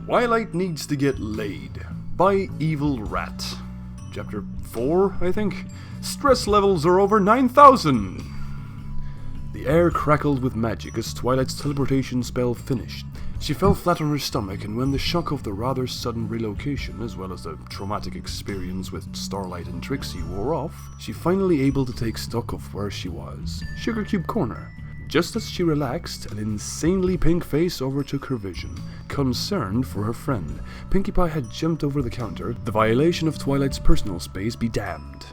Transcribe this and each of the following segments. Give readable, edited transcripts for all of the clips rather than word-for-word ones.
Twilight Needs to Get Laid by Evil Rat. Chapter 4, I think? Stress levels are over 9,000! The air crackled with magic as Twilight's teleportation spell finished. She fell flat on her stomach, and when the shock of the rather sudden relocation, as well as the traumatic experience with Starlight and Trixie, wore off, she finally able to take stock of where she was. Sugar Cube Corner. Just as she relaxed, an insanely pink face overtook her vision. Concerned for her friend, Pinkie Pie had jumped over the counter, the violation of Twilight's personal space be damned.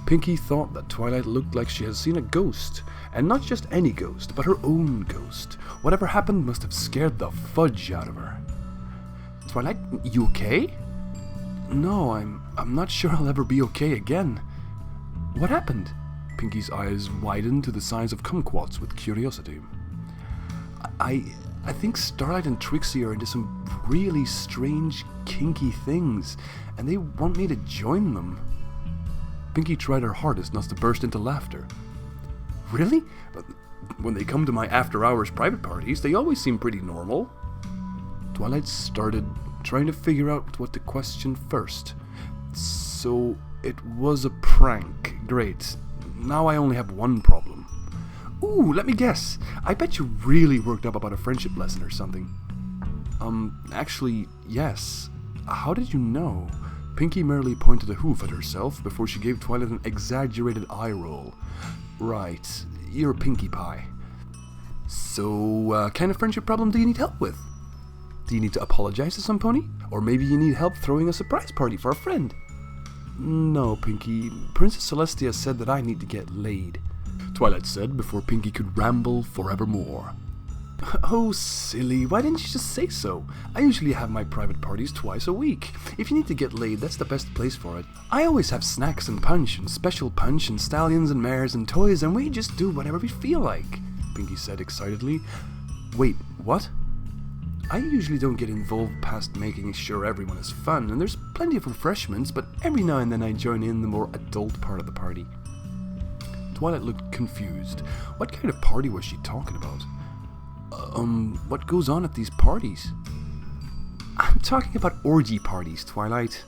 Pinkie thought that Twilight looked like she had seen a ghost, and not just any ghost, but her own ghost. Whatever happened must have scared the fudge out of her. Twilight, you okay? No, I'm not sure I'll ever be okay again. What happened? Pinkie's eyes widened to the size of kumquats with curiosity. I think Starlight and Trixie are into some really strange, kinky things, and they want me to join them. Pinkie tried her hardest not to burst into laughter. Really? When they come to my after-hours private parties, they always seem pretty normal. Twilight started, trying to figure out what to question first. So, it was a prank. Great. Now I only have one problem. Ooh, let me guess. I bet you really worked up about a friendship lesson or something. Actually, yes. How did you know? Pinkie merely pointed a hoof at herself before she gave Twilight an exaggerated eye roll. Right, you're Pinkie Pie. So, kind of friendship problem do you need help with? Do you need to apologize to some pony? Or maybe you need help throwing a surprise party for a friend? No, Pinkie. Princess Celestia said that I need to get laid, Twilight said before Pinkie could ramble forevermore. Oh, silly, why didn't you just say so? I usually have my private parties twice a week. If you need to get laid, that's the best place for it. I always have snacks and punch and special punch and stallions and mares and toys, and we just do whatever we feel like, Pinkie said excitedly. Wait, what? I usually don't get involved past making sure everyone has fun, and there's plenty of refreshments, but every now and then I join in the more adult part of the party. Twilight looked confused. What kind of party was she talking about? What goes on at these parties? I'm talking about orgy parties, Twilight.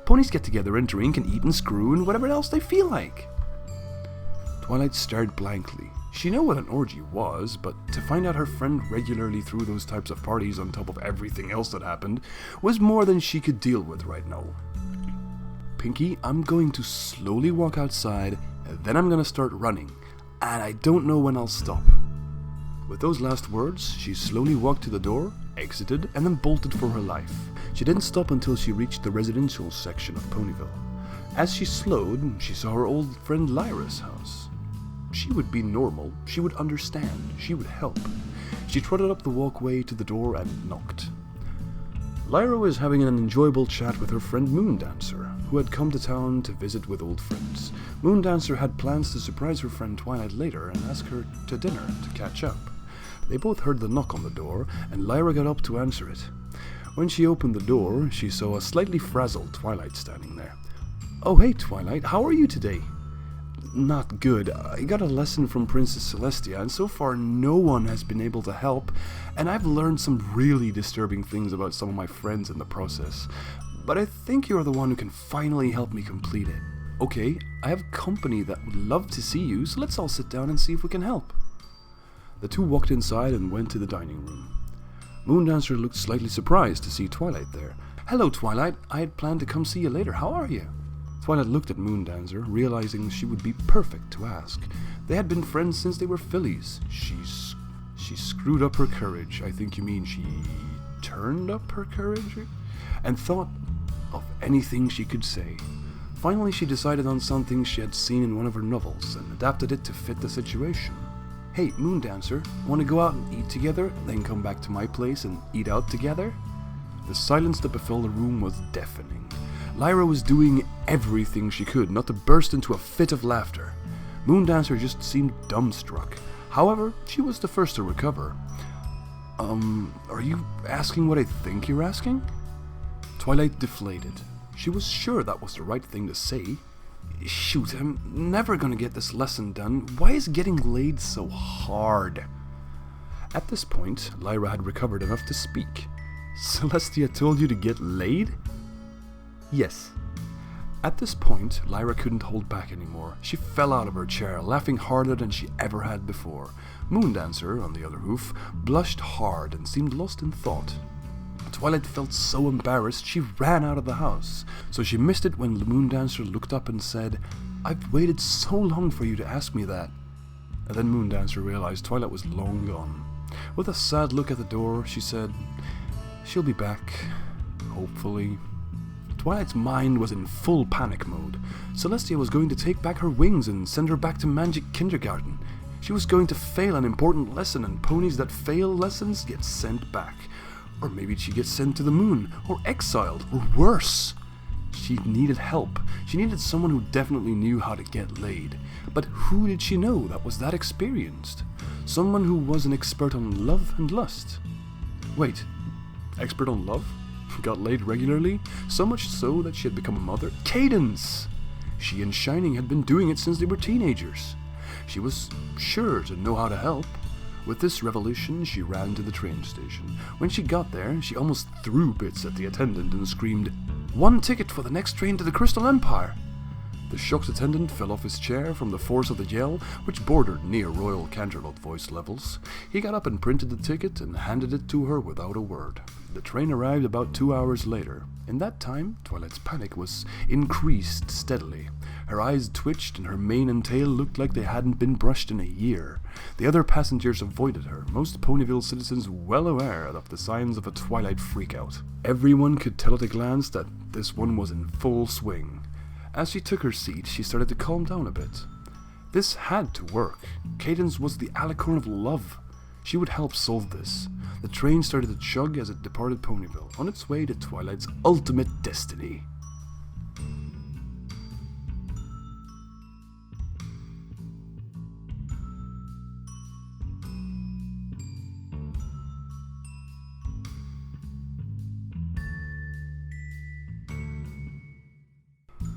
Ponies get together and drink and eat and screw and whatever else they feel like. Twilight stared blankly. She knew what an orgy was, but to find out her friend regularly threw those types of parties on top of everything else that happened was more than she could deal with right now. Pinkie, I'm going to slowly walk outside, and then I'm going to start running, and I don't know when I'll stop. With those last words, she slowly walked to the door, exited, and then bolted for her life. She didn't stop until she reached the residential section of Ponyville. As she slowed, she saw her old friend Lyra's house. She would be normal, she would understand, she would help. She trotted up the walkway to the door and knocked. Lyra was having an enjoyable chat with her friend Moondancer, who had come to town to visit with old friends. Moondancer had plans to surprise her friend Twilight later and ask her to dinner to catch up. They both heard the knock on the door, and Lyra got up to answer it. When she opened the door, she saw a slightly frazzled Twilight standing there. Oh hey Twilight, how are you today? Not good. I got a lesson from Princess Celestia, and so far no one has been able to help, and I've learned some really disturbing things about some of my friends in the process. But I think you're the one who can finally help me complete it. Okay, I have company that would love to see you, so let's all sit down and see if we can help. The two walked inside and went to the dining room. Moondancer looked slightly surprised to see Twilight there. Hello Twilight, I had planned to come see you later. How are you? Twilight looked at Moondancer, realizing she would be perfect to ask. They had been friends since they were fillies. She screwed up her courage. I think you mean she turned up her courage? And thought of anything she could say. Finally, she decided on something she had seen in one of her novels and adapted it to fit the situation. Hey, Moondancer, want to go out and eat together, then come back to my place and eat out together? The silence that befell the room was deafening. Lyra was doing everything she could not to burst into a fit of laughter. Moondancer just seemed dumbstruck. However, she was the first to recover. Are you asking what I think you're asking? Twilight deflated. She was sure that was the right thing to say. Shoot, I'm never gonna get this lesson done. Why is getting laid so hard? At this point, Lyra had recovered enough to speak. Celestia told you to get laid? Yes. At this point, Lyra couldn't hold back anymore. She fell out of her chair, laughing harder than she ever had before. Moondancer, on the other hoof, blushed hard and seemed lost in thought. Twilight felt so embarrassed she ran out of the house, so she missed it when the Moondancer looked up and said, "I've waited so long for you to ask me that." And then Moondancer realized Twilight was long gone. With a sad look at the door, she said, "She'll be back, hopefully." Twilight's mind was in full panic mode. Celestia was going to take back her wings and send her back to Magic Kindergarten. She was going to fail an important lesson, and ponies that fail lessons get sent back. Or maybe she gets sent to the moon, or exiled, or worse. She needed help. She needed someone who definitely knew how to get laid. But who did she know that was that experienced? Someone who was an expert on love and lust. Wait, expert on love? Got laid regularly? So much so that she had become a mother? Cadence! She and Shining had been doing it since they were teenagers. She was sure to know how to help. With this revelation, she ran to the train station. When she got there, she almost threw bits at the attendant and screamed, "1 ticket for the next train to the Crystal Empire!" The shocked attendant fell off his chair from the force of the yell, which bordered near Royal Canterlot voice levels. He got up and printed the ticket and handed it to her without a word. The train arrived about 2 hours later. In that time, Twilight's panic was increased steadily. Her eyes twitched and her mane and tail looked like they hadn't been brushed in a year. The other passengers avoided her, most Ponyville citizens well aware of the signs of a Twilight freakout. Everyone could tell at a glance that this one was in full swing. As she took her seat, she started to calm down a bit. This had to work. Cadence was the alicorn of love. She would help solve this. The train started to chug as it departed Ponyville, on its way to Twilight's ultimate destiny.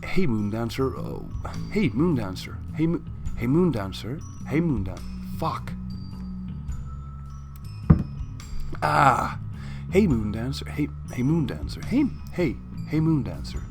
Hey Moondancer, oh, hey Moondancer, hey Moondancer, hey Moondancer, fuck. Ah, hey Moondancer, hey Moondancer, hey Moondancer.